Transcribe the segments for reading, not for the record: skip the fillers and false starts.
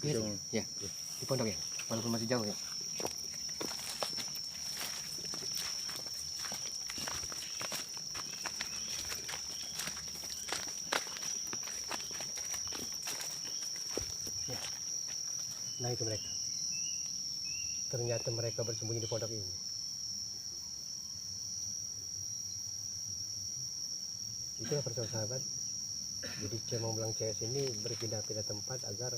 Ya, di pondok ya, walaupun masih jauh ya. Ya. Nah itu mereka. Ternyata mereka bersembunyi di pondok ini. Itulah persahabat. Jadi cemong belang CS ini berpindah-pindah tempat agar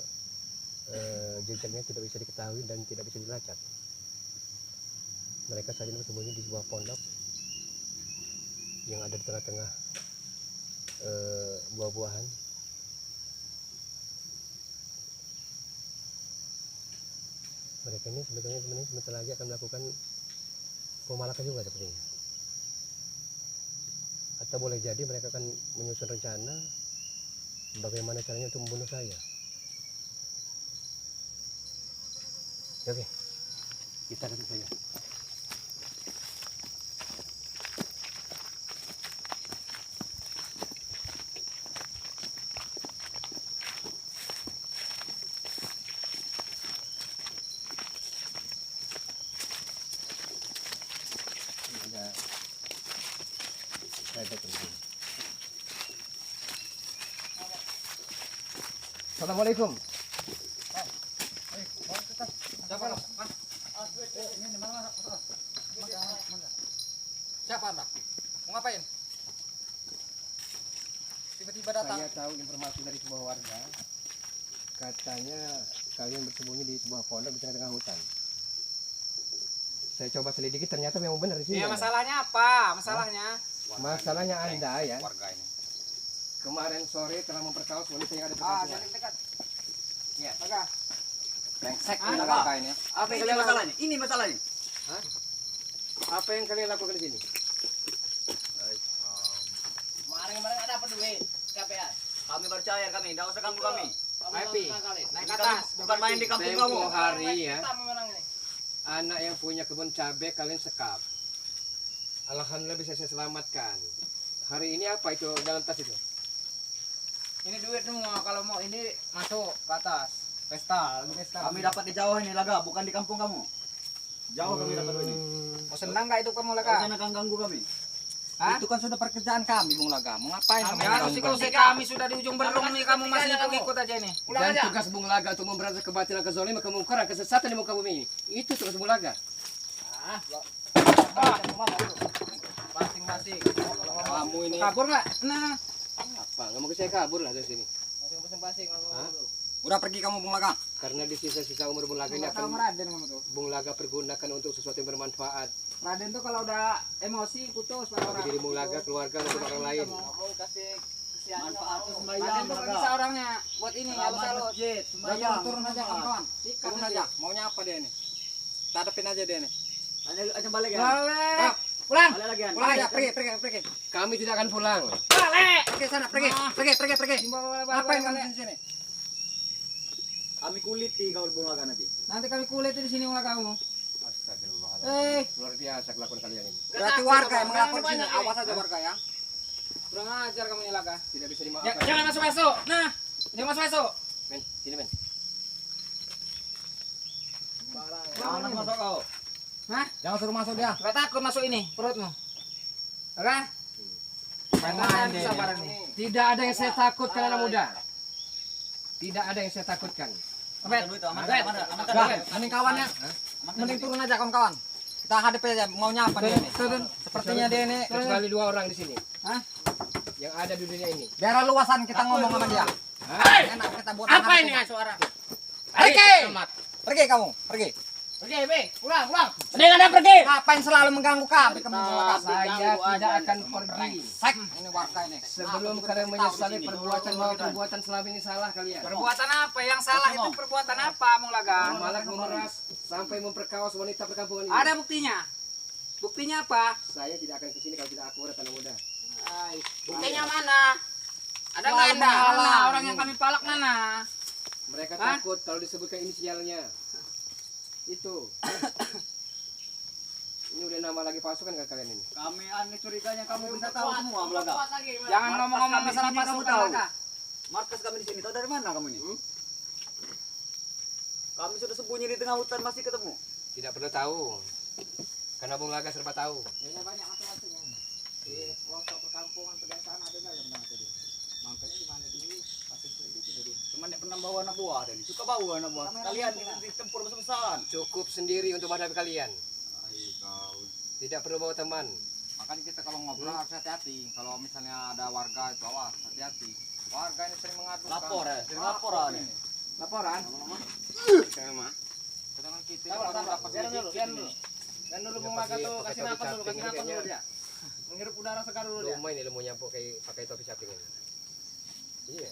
jejaknya tidak bisa diketahui dan tidak bisa dilacak. Mereka saat ini bersembunyi di sebuah pondok yang ada di tengah-tengah buah-buahan. Mereka ini sebetulnya sebentar lagi akan melakukan pemalakan juga sepertinya. Atau boleh jadi mereka akan menyusun rencana bagaimana caranya untuk membunuh saya. Ya, oke, kita ketemu saja. Assalamualaikum. Siapa Anda? Mau ngapain? Tiba-tiba datang. Saya tahu informasi dari sebuah warga. Katanya kalian bersembunyi di sebuah pondok di tengah-tengah hutan. Saya coba selidiki, ternyata memang benar di sini. Ya, masalahnya apa? Masalahnya? Masalahnya Anda ya. Warga ini. Kemarin sore telah memperkaos wanita yang ada di perkampungan. Jangan dekat. Iya. Warga. Brengsek Ah, warga ini. Apa ini masalahnya? Ini masalahnya. Hah? Apa yang kalian lakukan di sini? Kemarin ada apa duit? KPA. Kami baru cair kami, tidak usah ganggu kami. Happy. Naik ke Kami atas. bukan main di kampung kamu. Tempo hari ya, Kita memang ini. anak yang punya kebun cabai kalian sekap. Alhamdulillah bisa saya selamatkan. Hari ini apa itu dalam tas itu? Ini duit semua, kalau mau ini masuk ke atas. Pesta, lagi pesta. Kami dapat di jauh ini laga, bukan di kampung kamu. Jauh kami dapat ini. Mau senang nggak itu kamu Kau Laga? jangan ganggu kami. Hah? Itu kan sudah pekerjaan kami, Bung Laga. Mau ngapain kamu? Ya, ganggu kalau kami? kami sudah di ujung berung nih, kamu masih ikut aja nih. Dan tugas Bung Laga untuk memberantas kebatilan, kezaliman, kemungkaran, kesesatan di muka bumi ini. Itu tugas Bung Laga. Masing-masing. Kamu ini Kabur nggak? Nah, apa? Nggak mau saya kabur lah dari sini. masing-masing. Hah? Udah pergi kamu, Bung Laga. Karena di sisa-sisa umur Bung Laga ini Nggak tahu akan Raden kamu tuh. Bung Laga pergunakan untuk sesuatu yang bermanfaat Raden tuh kalau udah emosi putus pada bagi orang. diri Bung Laga, keluarga, untuk orang lain. Kamu kasih Manfaat Raden sembahyang, tuh Laga. bisa orangnya buat ini nggak bisa lo. Masjid, Belajar turun aja kawan-kawan. Sikat Turun aja. aja. Maunya apa dia ini? Tadepin aja dia ini. Aja balik ya. Balik. Pulang. Balik lagi. Pulang aja. Pergi. Kami tidak akan pulang. Balik. Pergi sana, pergi. Ngapain kamu di sini? Kami kuliti kau Bung Laga nanti. Nanti kami kulit di sini mulai kamu. Astagfirullahaladzim. Luar biasa kelakuan kalian ini. Berarti warga yang melapor sini. Awas aja warga ya. Kurang ajar kamu ini Laga. Tidak bisa dimaafkan. Jangan masuk-masuk. Nah, jangan masuk-masuk. Men, sini men. Jangan masuk kau. Hah? Jangan suruh masuk dia. Gak takut masuk ini perutmu. Oke? Main kesabaran nih. Tidak ada yang saya takutkan anak muda. Tidak ada yang saya takutkan. Abed. Mending kawannya. Mending turun aja kawan-kawan. Kita hadapi aja maunya apa dia ini. Sepertinya dia ini Kecuali 2 orang di sini. Hah? Yang ada di dunia ini. biar luasan kita ngomong sama dia. Hah? Enak kita buat Apa ini suara? Pergi. Pergi kamu, pergi. Pergi, Be. Pulang. Mending Anda pergi. Ngapain selalu mengganggu kami? Kamu Saya tidak akan pergi Sek, ini warga ini. sebelum kalian menyesali perbuatan selama ini salah kalian. Perbuatan apa? Yang salah itu perbuatan apa, Mung Laga? Malah memeras sampai memperkaos wanita perkampungan ini. Ada buktinya? Buktinya apa? Saya tidak akan kesini kalau tidak akurat anak muda. Buktinya mana? Ada nggak Selalu Anda? menghalang. Mana? Orang yang kami palak mana? Mereka Hah? takut kalau disebutkan inisialnya. Itu. Ini udah nama lagi pasukan kan kalian ini? Kami aneh curiganya kamu bisa tahu semua Belaga. Jangan ngomong-ngomong masalah Kamu pasukan tahu. Laga. Markas kami di sini. Tahu dari mana kamu ini? Kami sudah sembunyi di tengah hutan masih ketemu. Tidak perlu tahu. Karena Bung Laga serba tahu. Ya banyak macam-macamnya. Di pelosok perkampungan pedesaan ada enggak yang tadi? Makanya di mana di pasir itu sudah di. Cuman dia pernah bawa anak buah tadi. Suka bawa anak buah. Kalian ditempur besar-besaran. Cukup sendiri untuk menghadapi kalian. Ai kau. Tidak perlu bawa teman. Makanya kita kalau ngobrol harus hati-hati. Kalau misalnya ada warga itu awas, hati-hati. Warga ini sering mengadu. Lapor ya, sering laporan. Laporan. Sama. Sedangkan kita Tahu, kalau tahu, dapat biarin dulu, sedikit biarin ini. dulu. Dan dulu Ya, Bung Laga pakai- tuh pakai kasih topi napas dulu, caping kasih napas kayaknya. dulu dia. Menghirup udara segar dulu dia. Lumayan ilmunya pakai topi samping ini. Iya.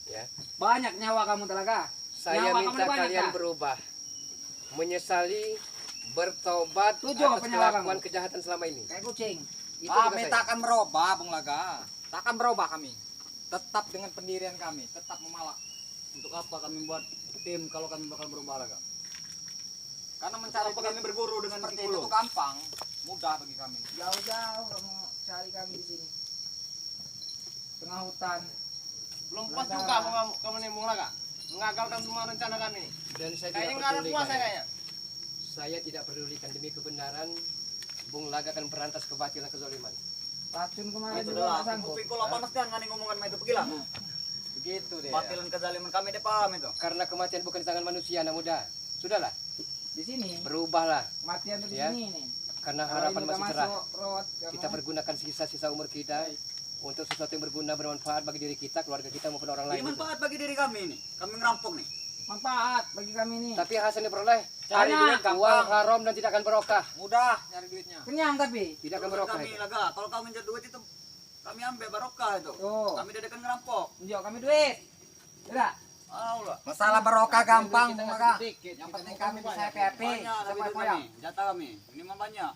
Ya. Banyak nyawa kamu Telaga. Saya Nyawa kamu minta ada banyak, kalian Kak? berubah. Menyesali, bertobat Tujuh apa atas nyawa kelakuan kamu? kejahatan selama ini. Kayak kucing. Itu tugas Kami saya. tak akan berubah, Bung Laga. Tak akan berubah kami. Tetap dengan pendirian kami, tetap memalak. Untuk apa kami buat tim kalau kami bakal berubah lagi? Karena mencari Apa kami berguru dengan seperti Kikulo? itu tuh gampang, mudah bagi kami. Jauh-jauh kamu cari kami di sini. Tengah hutan. Belum puas juga kamu nih Bung Laga. Mengagalkan semua rencana kami. Dan saya Kayaknya tidak nggak ada pedulikan. puas kayaknya. Saya tidak pedulikan demi kebenaran. Bung Laga akan berantas kebatilan kezaliman. Racun kemarin Itu juga dah. nggak sanggup. Kuping kau panas kan ngani ngomongan itu pergilah. Begitu deh. Batilan kezaliman kami dia paham itu. Karena kematian bukan di tangan manusia, anak muda. Sudahlah, Di sini, berubahlah. kematian tuh di Ya. sini nih. Karena Kalau harapan ini udah masih cerah. masuk road, Kita bergunakan sisa-sisa umur kita untuk sesuatu yang berguna, bermanfaat bagi diri kita, keluarga kita maupun orang Ini lain. manfaat bagi diri kami ini. Kami ngerampok nih. manfaat bagi kami nih. Tapi yang hasil diperoleh Cari duit uang haram dan tidak akan barokah. Mudah nyari duitnya. Kenyang tapi. Tidak akan Urusan barokah. kami laga. Kalau kau minta duit itu kami ambil barokah itu. Tuh. Kami dadakan ngerampok. Tunjuk kami duit. Tidak. Allah. Masalah barokah gampang, Kita Bung ngasih Laga. sedikit, Yang kita penting mau kami banyak. bisa happy. Banyak tapi duit Semuanya. kami. Jatah kami. Ini mah banyak.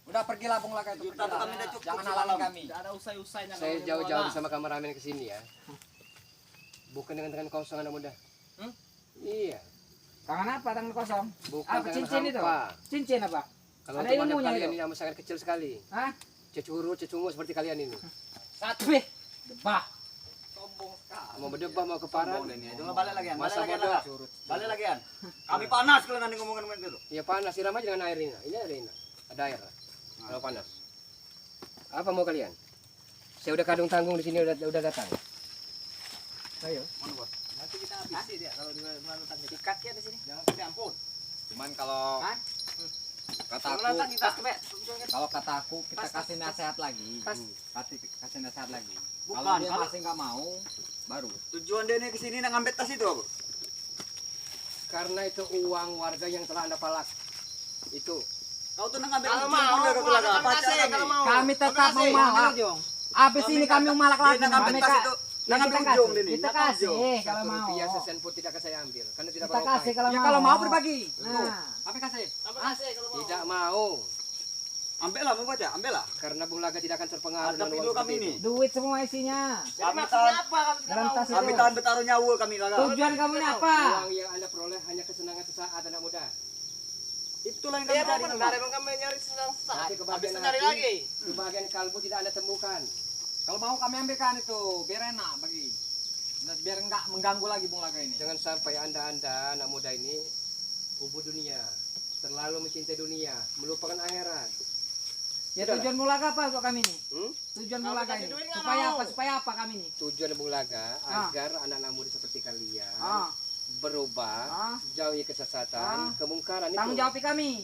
Udah pergilah Bung Laga itu. Juta tuh pergilah. kami udah cukup Jangan semalam. halangi kami. Tidak ada usai-usainya. Saya kalau jauh-jauh Bung Laga. bersama kameramen ke sini ya. Bukan dengan tangan kosong anak muda. Hmm? Iya, Tangan apa? Tangan kosong. bukan Apa tangan cincin itu? hampa. Cincin apa? Kalau Ada untuk menghadap ilmunya kalian itu? ini amat sangat kecil sekali. Hah? Cecuru, cecungu seperti kalian ini. Satu. Bah. Sombong sekali. Mau berdebah, mau keparan. Sombong ini. Jangan balik lagi. Balik Masa lagi bodoh. laga. Balik lagi an. Kami panas kalau nanti ngomongin itu. Ya panas, siram aja dengan air ini. Ini ada ini. Ada air. Kalau panas. Apa mau kalian? Saya udah kadung tanggung di sini udah datang. Ayo. Mana bos? Nanti kita habisi dia kalau di mana tangga ikat ya di sini. Jangan sampai ampun. Cuman kalau Hah? kata Kalau aku, nantang kita kebek. kalau kata aku kita Pas, kasih nasihat lagi. Pas. Kasih nasihat lagi. Bukan, Kalau dia kalau- masih nggak mau, baru. Tujuan dia ini kesini nak ngambil tas itu apa? Karena itu uang warga yang telah Anda palak. Itu. Kau tuh nak ngambil Kalau tujuan mau, kau kau laga. kami Baca kasih, kami. kalau mau. Kami tetap Kami mau kasih. malak. Abis ini kami mau malak Dia lagi. nak ngambil Kami tas ka- itu. Ya, Nak ngambil kita ujung kasih. dia nih. Kita nak kasih ujung. kalau Satu mau. rupiah sesen pun tidak akan saya ambil. Karena tidak Kita barokah. kasih kalau Ya mau. kalau mau berbagi. Nah, kami kasih. Kami kasih kalau mau. Tidak mau. Ambil lah mau baca, ambil lah. Karena Bung Laga tidak akan terpengaruh Ada dengan pilu uang kami seperti ini. itu. Duit semua isinya. Jadi Kami maksudnya tahan- apa kalau tidak dalam mau? tas Kami itu. tahan bertaruh nyawa kami laga. Tujuan kamu ini apa? Uang yang Anda peroleh hanya kesenangan sesaat anak muda. Itulah yang Dia kami mau cari. benar emang kami nyari senang saat. Tapi Habis kebahagiaan itu nyari hati, lagi. kebahagiaan kalbu tidak Anda temukan. Kalau mau kami ambilkan itu, biar enak bagi. Dan biar enggak mengganggu lagi Bung Laga ini. Jangan sampai Anda anak muda ini ubud dunia, terlalu mencintai dunia, melupakan akhirat. Ya Sudahlah. tujuan Bung Laga apa untuk kami nih? Hmm? Tujuan Kalau Bung Laga kasih ini. duit nggak Supaya mau. apa? Supaya apa kami nih? Tujuan Bung Laga Ah. agar anak-anak muda seperti kalian Ah, berubah, Ah. jauhi kesesatan, Ah. kemungkaran itu. tanggung jawab kami.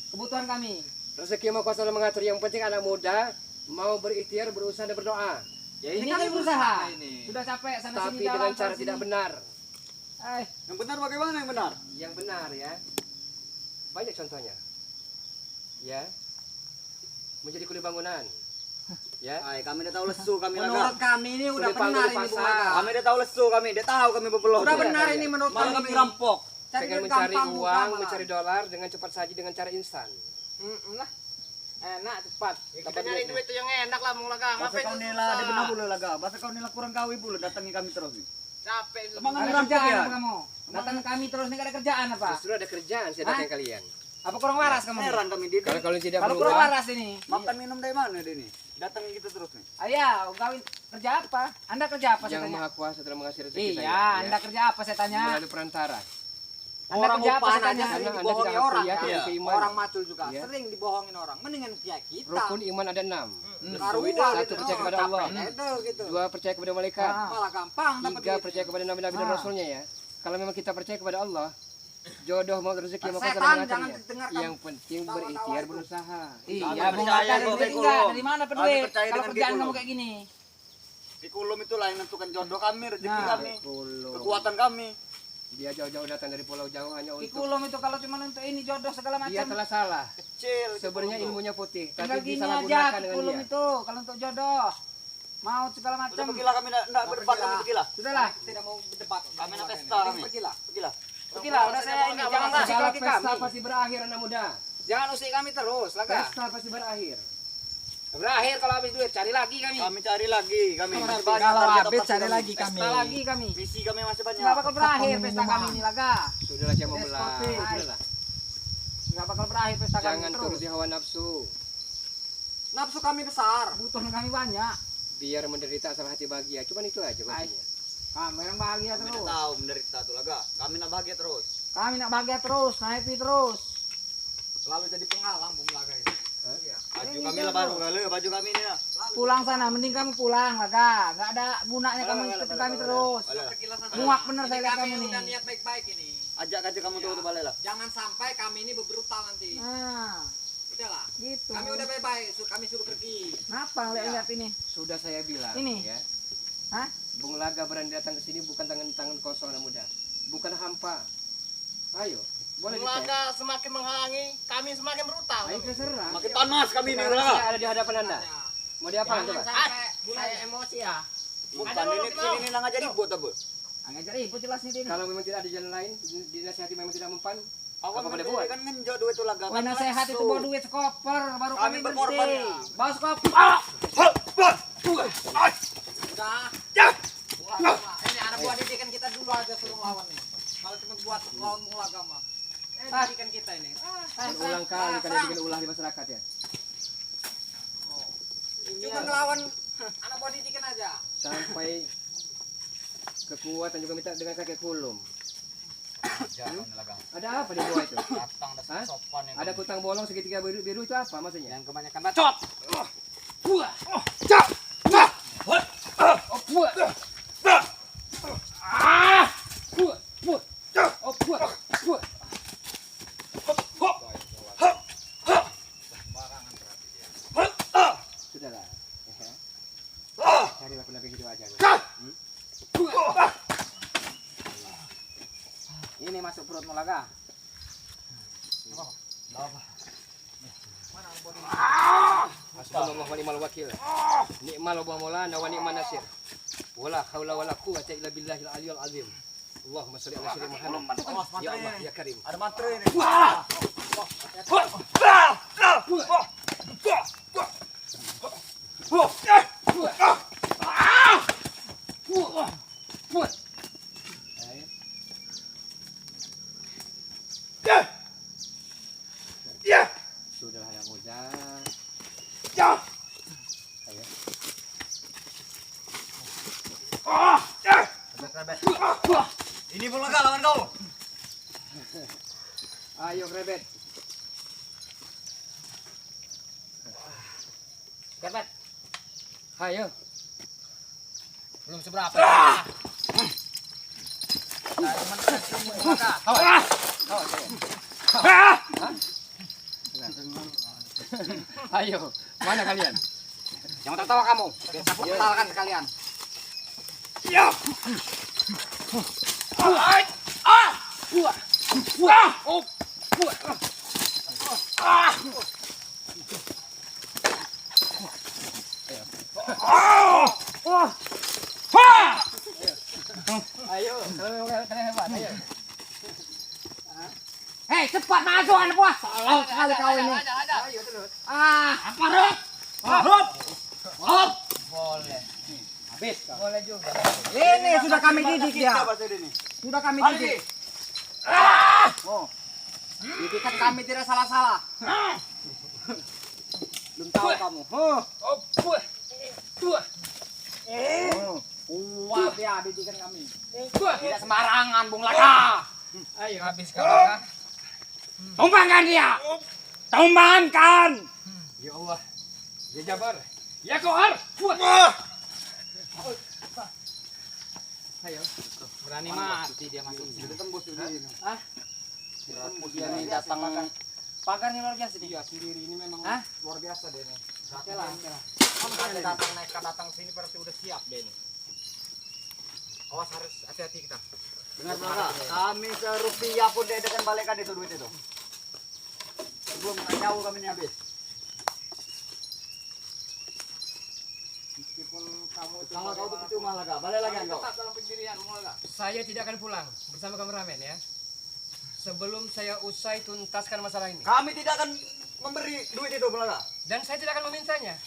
Kebutuhan kami. Rezeki mau kuasa Allah mengatur. Yang penting anak muda mau berikhtiar, berusaha dan berdoa. Ya Ini ini kami kan berusaha. ini. Sudah capek sana Tapi sini jalan. dengan cara sana tidak sini. benar. Eh, Yang benar bagaimana yang benar? Yang benar ya. Banyak contohnya. Ya. Menjadi kuli bangunan. Ya. Ay, kami udah tahu lesu kami menurut laga. kami ini udah Kulit panggung benar di ini Bung pasar. Laga. Kami udah tahu lesu kami. Dia tahu kami berpeluh. Udah Iya, benar iya. ini menurut Malah kami. kami ngerampok. Cari Pengen duit mencari gampang, uang, mudah malah. mencari dolar dengan cepat saji, dengan cara instan. Lah. Enak cepat. Ya, kita Dapat nyari duitnya. duit itu yang enak lah Bung Laga. Bahasa Ngapain kau itu nila susah? dia benar pula laga. Bahasa kau nila kurang kawi pula datangi kami terus. Capek itu. Emang Ada ngerampok kerjaan ya? apa kamu? Datang ke kami terus nih gak ada kerjaan apa? Justru ada kerjaan saya Hah? datang kalian. Apa kurang waras kamu? Heran kami dia. Kalau kalian tidak Kalau kurang berubah, waras ini. Makan minum dari mana dia ini? Datangin kita terus nih. Ayah, kawin kerja apa? Anda kerja apa saya Yang tanya? Maha Kuasa telah mengasih rezeki saya. Iya, Anda kerja apa saya tanya? Melalui perantara. Anda Orang kerja apa upahan saya aja tanya? sering Karena Anda dibohongin tidak orang yakin kan. dengan keimanan. Orang macul juga Iya. sering dibohongin orang. Mendingan kayak kita. Rukun iman ada 6. Karuan Satu percaya kepada Allah. Itu gitu. 2 percaya kepada malaikat. Ah. Malah gampang dapat 3 percaya kepada nabi-nabi dan Ah. rasulnya ya. Kalau memang kita percaya kepada Allah, jodoh mau rezeki maka Setan, telah jangan mengaturnya. didengarkan. Yang penting Tawa-tawa berikhtiar itu. berusaha. Iya, Kami Bung percaya Laka kok, duit Kikulum. enggak? Dari mana Kami duit? percaya Kalau dengan kerjaan Kikulum. kamu kayak gini. Kikulum itulah yang menentukan jodoh kami, rezeki Nah. kami, Kulum. kekuatan kami. Dia jauh-jauh datang dari pulau jauh hanya untuk Kikulum itu kalau cuma untuk ini jodoh segala dia macam. telah salah. Kecil. Sebenarnya Kikulum. ilmunya putih, Tinggal tapi gini disalahgunakan aja dengan Kikulum dia. itu kalau untuk jodoh. Mau segala Udah macam. pergilah kami enggak berdebat kami pergilah. Sudahlah. Tidak mau berdebat. Kami nak pesta kami. Pergilah. Pergilah. Pergilah, udah saya ini jangan usik Segala lagi pesta kami. pasti berakhir anak muda. Jangan usik kami terus, Laga. Pesta pasti berakhir. Berakhir kalau habis duit cari lagi kami. Kami cari lagi kami. Masih banyak Kalau target habis operasi cari lagi kami. Pesta Pesta lagi kami. Visi kami masih banyak. Enggak bakal berakhir pesta kami ini, Laga. Sudahlah saya mau Yes, belah. kopi. Sudahlah. Enggak bakal berakhir pesta kami Jangan terus. turuti hawa nafsu. Nafsu kami besar. Butuh kami banyak. Biar menderita asal hati bahagia. Cuman itu aja kuncinya. Kami yang bahagia Kami terus. nak tahu menderita tuh laga. Kami nak bahagia terus. Kami nak bahagia terus, nak happy terus. Selalu jadi penghalang Bung Laga ini. Hah? Baju Ini kami kan lah baru tuh. kali, baju kami ini lah. Pulang sana, mending kamu pulang, Laga. Enggak ada gunanya kamu ikutin kami terus. Muak bener saya lihat kamu nih. niat baik-baik ini. Ajak aja kamu tuh balai lah. Jangan sampai kami ini berbrutal nanti. Nah, Udahlah. gitu. Kami udah baik-baik, kami suruh pergi. Kenapa lihat ini? Sudah saya bilang Ini? ya. Hah? Bung Laga berani datang ke sini bukan tangan kosong anak muda. Bukan hampa. Ayo, boleh dicek. Melaga semakin menghalangi, kami semakin brutal. Ayo terserah. Makin panas kami ini Sekarang laga. saya ada di hadapan Anda. Mau diapakan coba? Sampai saya emosi ya. Bukan Ada ini dulu, sini ini lah ngajari buat apa? Ngajar ibu jelas nih ini. Kalau memang tidak ada jalan lain, dinasihati memang tidak mempan, Aku Apa boleh buat? kan ngenjok duit itu laga. Wah, sehat itu bawa duit sekoper, baru Kami kami berkorban. berhenti. Bawa sekoper. Udah. Ini anak buah didikan kita dulu aja suruh lawan nih. Kalau cuma buat lawan Melaga mah. Didikan kita ini. berulang kali kalian bikin ulah di masyarakat ya. Cuma ngelawan anak buah didikan aja. Sampai kekuatan juga minta dengan kakek kulum. Jangan laga. Ada apa di bawah itu? Datang dah Hah? sopan yang Ada kutang bolong segitiga biru, biru itu apa maksudnya? yang kebanyakan bacot. Buah. Oh, buah. Buah. Buah. Oh, buah. Buah. Sudahlah. Carilah pendamping hidup aja. Ini masuk perut Melaga. Hasbunallahu wa ni'mal wakil. Ni'mal maulana wa ni'man nasir. Wala haula wala quwwata illa billahil aliyyil azim. Allahumma shalli ala sayyidina Muhammad. Ya Allah ya Karim. Ada matre ini. Sudahlah anak muda. Ayo. Ini pun laga lawan kau. Ayo krebet. Dapat. Ayo. Belum seberapa. Ayo. Mana kalian? Jangan tertawa kamu. Biasa putalkan sekalian. Ayo. Kalau kalian hebat, ayo. Hei, cepat masuk anak buah. Salah sekali kau ini. Ayo terus. Apa Rut? Habis kau. Boleh juga. Ini sudah kami didik ya. Kita bahasa ini. Sudah kami didik. Oh. Didikan kami tidak salah-salah. Belum tahu kamu. Kuat ya didikan kami. Tidak sembarangan, Bung Laka. Ayo habis kabar. Tumbangkan dia. Tumbangkan. Ya Allah. Ya Jabar. Ya Kohar. Ayo. Berani mati dia masuk. Sudah tembus ini. Tembus Dia nih datang pagarnya luar biasa nih. dia sendiri ini memang Hah? luar biasa deh nih. Oke lah. Kamu ada datang naik datang sini berarti udah siap deh ini. Awas harus hati-hati kita. Dengar Belaka, kami serupiah pun dia akan balikkan itu duit itu. Sebelum nyawa kami ini habis. Meskipun kamu itu Kalau kau begitu malah kak, balik lagi engkau. tetap dalam pendirian mulai. Saya tidak akan pulang bersama kameramen ya. Sebelum saya usai tuntaskan masalah ini. Kami tidak akan memberi duit itu Belaka. Dan saya tidak akan memintanya.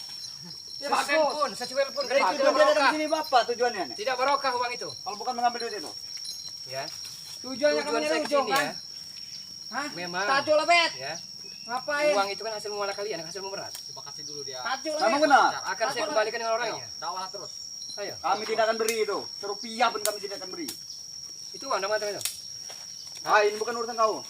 Ya, Sesen bagus. pun, secuil pun. Jadi Tidak tujuan dia barokah. datang sini bapak tujuannya nih. Tidak barokah uang itu. Kalau bukan mengambil duit itu. Ya. Tujuannya kamu Tujuan saya nyari ke ujung sini kan? ya. Hah? Memang. Tajul lah bet. Ya. Ngapain? Uang itu kan hasil muamalah kalian, hasil memeras. Coba kasih dulu dia. Tajul lah Memang bet. benar. Akan saya kembalikan dengan orangnya. Dakwah terus. Ayo. Kami tidak akan beri itu. Serupiah pun kami tidak akan beri. Itu uang nama itu. Ah, ini bukan urusan kau.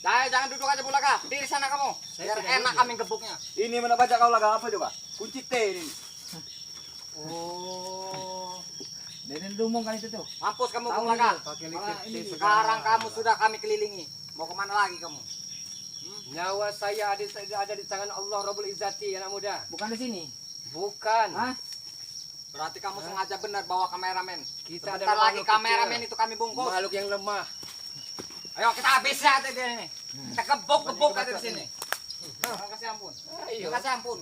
Jangan duduk aja Bulaka. Di sana kamu. Saya Biar tidak enak duduk. kami gebuknya. Ini mana baca kau laga apa coba? Kunci T ini. Oh. Dari dumong kali itu tuh. Mampus kamu Bung Laka. Pakai Malah liquid ini tea Sekarang segala. kamu sudah kami kelilingi. Mau kemana lagi kamu? Nyawa saya ada di tangan Allah Rabbul Izzati, anak muda. Bukan di sini. Bukan. Hah? Berarti kamu sengaja benar bawa kameramen. Kita Sebentar adalah lagi makhluk kameramen kecil. itu kami bungkus. Makhluk yang lemah. Ayo kita habis ya dia ini. Kita gebuk aja di sini. Kasih ampun. Ayo. Kasih ampun.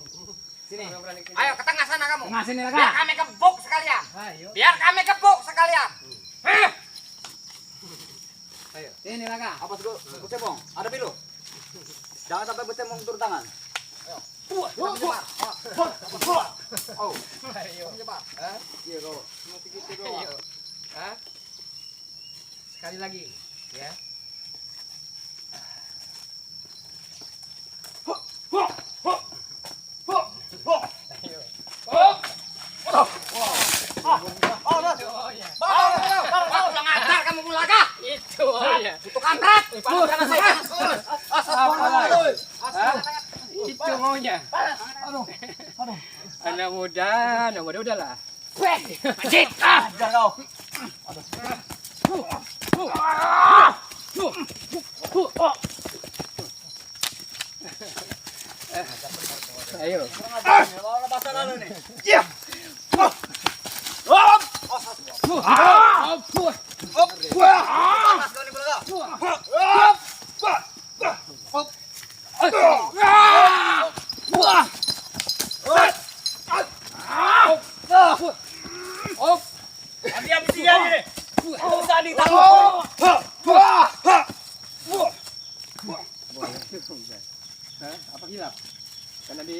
Sini. Ayo ke tengah sana kamu. Tengah sini lah Biar kak. kami gebuk sekalian. Ayo. Biar kami gebuk sekalian. Ayo. Sini lah kak. Apa sego? Bong? Ada pilu? Jangan sampai betemong turun tangan. Oh. Ayo. Cepat. Iya kau. Ayo. Hah? Sekali lagi, ya. Ayo. Kurang ajar kamu Bulaka. Itu ya. Itu kampret. Itu maunya. Anak muda udahlah. Majid. Ajar kau. Ayo. Kalau bahasa lalu nih. Panas kau nih Bulaka. Diam dia nih. Usah ditangkap. Apa gila? Karena di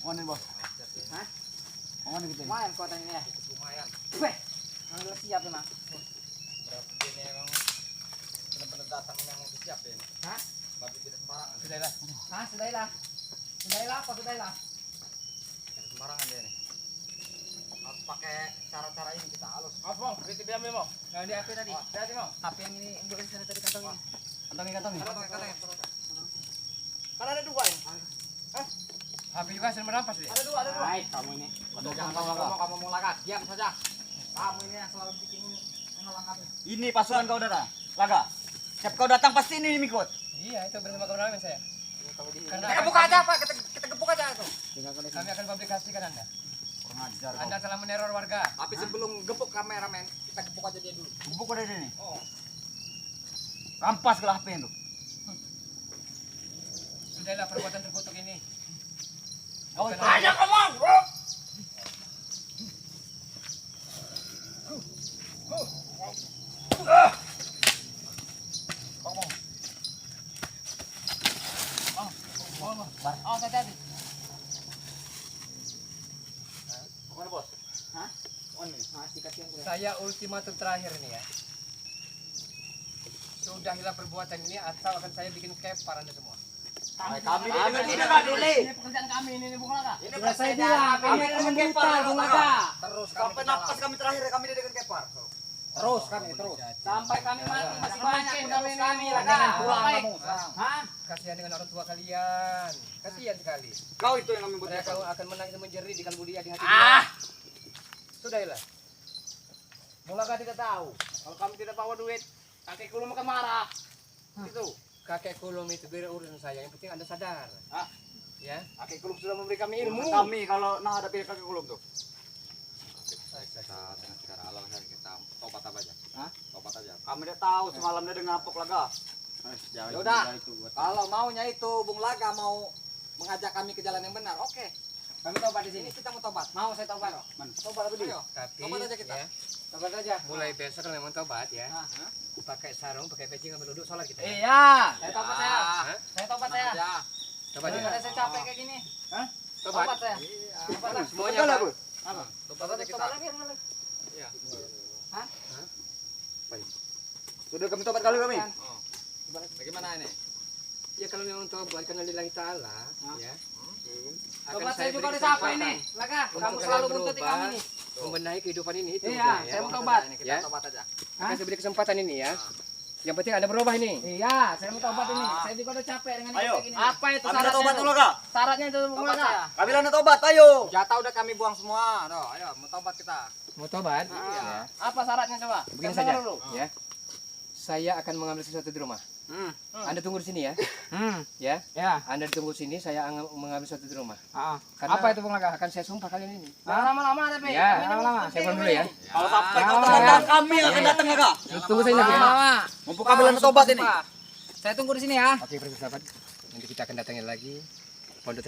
Mana bos? Hah? Mana gitu? Lumayan kota ini ya. Lumayan. Udah siap memang. Berarti ini emang benar-benar datang memang siap ya. Hah? Tapi tidak sembarangan. Sudahlah. Hah? Sudahlah. Sudahlah apa sudahlah? Tidak sembarangan dia nih. Harus pakai cara-cara ini kita halus. Apa? Itu dia Memo. Yang di HP tadi. Hati Mo. HP yang ini yang di sana tadi kantong ini. Kantong. Katanya. Kan ada dua ya. HP juga hasil merampas dia. Ada dua. Hai, kamu ini. Jangan kamu mau laga. Diam saja. Kamu ini yang selalu bikin menghalang kami. Ini pasukan kau datang. Laga. Setiap kau datang pasti ini ikut. Iya, itu bersama kameramen saya. Karena Kita buka aja apa? Kita gebuk aja itu. kami akan publikasikan Anda. Kurang ajar Anda telah meneror warga. Tapi sebelum gebuk kameramen, kita gebuk aja dia dulu. Bubuk udah ini. Oh. Rampas ke HP itu. Sudahlah perbuatan terkutuk ini. Oh, Ayo kamu. Oh, hati-hati. Mana bos? Hah? On nih. Masih kasihan gue. Saya ultimatum terakhir nih ya. Sudahilah perbuatan ini atau akan saya bikin kepar Anda semua. Kami tidak adili. Ini pekerjaan kami ini Bung Laga. Ini Sudah saya bilang, kami akan membuta, Bung Laga. Terus sampai napas kami terakhir kami dengan kepar. Terus kami, terus. Sampai kami mati masih banyak pegawai kami Jangan Laga. pulang Baik. kamu. Hah? Kasihan dengan orang tua kalian. Kasihan sekali. Kau itu yang kami buat. Mereka akan menangis menjerit di kalbu dia di hati. Sudahilah. Bung Laga tidak tahu. Kalau kami tidak bawa duit, kakek kulum akan marah. Itu. Kakek kulum itu biar urusan saya. Yang penting Anda sadar. Ah. Ya. Kakek kulum sudah memberi kami ilmu. Kami kalau nah ada pihak kaki kulum tuh. kita dengan cara Allah kita tobat apa aja. Hah? Tobat aja. Kami udah tahu semalam dia dengan ngapok laga. Yaudah, kalau maunya itu Bung Laga mau mengajak kami ke jalan yang benar, oke. Kami tobat di sini, kita mau tobat. Mau saya tobat. Tobat apa dia? Tapi Tobat aja kita. ya, Tobat aja. mulai besok kalau memang tobat ya. Hah? Pakai sarung, pakai peci ngambil duduk sholat kita. Iya, saya tobat saya. Hah? Saya tobat saya. Tobat ya. Daripada saya capek kayak gini. Tobat. Tobat saya. Tobat lah. Semuanya Betul, apa? Bu? Apa? Tobat aja kita. Tobat lagi. Iya. Sudah kami tobat kali kami. Bagaimana ini? Ya kalau memang tobat karena lillahi ta'ala, ya. Tobat saya juga udah beri capek kesempatan nih. Laga, untuk kamu kalian selalu buntuti berubah, kami nih. membenahi kehidupan ini itu. Iya, ya. saya mau tobat. Ini Ya. kita tobat aja. Akan saya beri kesempatan ini ya. Yang penting Anda berubah ini. Iya, saya mau tobat ini. Saya juga udah capek dengan Ayo. kayak gini. Apa itu Kami udah tobat itu? tuh laga. Syaratnya itu Bung Tobat Laga. saya. Kami udah tobat, ayo. Jatah udah kami buang semua. Aduh, ayo mau tobat kita. Mau tobat? Iya. Ya. Apa syaratnya coba? Begini Saya saja. dulu. Ya. Saya akan mengambil sesuatu di rumah. Anda tunggu di sini ya. Ya. Ya. Anda tunggu sini, saya mengambil sesuatu di rumah. Ah. Karena Apa itu Bung Laga? akan saya sumpah kalian ini. Jangan lama-lama tapi. Ya, Kami ini lama-lama. mau Saya pulang dulu penting ya. ini. Kalau sampai kau Jangan terlambat lama. kami yang akan datang laga. Tunggu saya lagi ya. Lama-lama. Mumpung kami udah tobat ini. Saya tunggu di sini ya. Oke, persahabat. Nanti kita akan datangin lagi pondok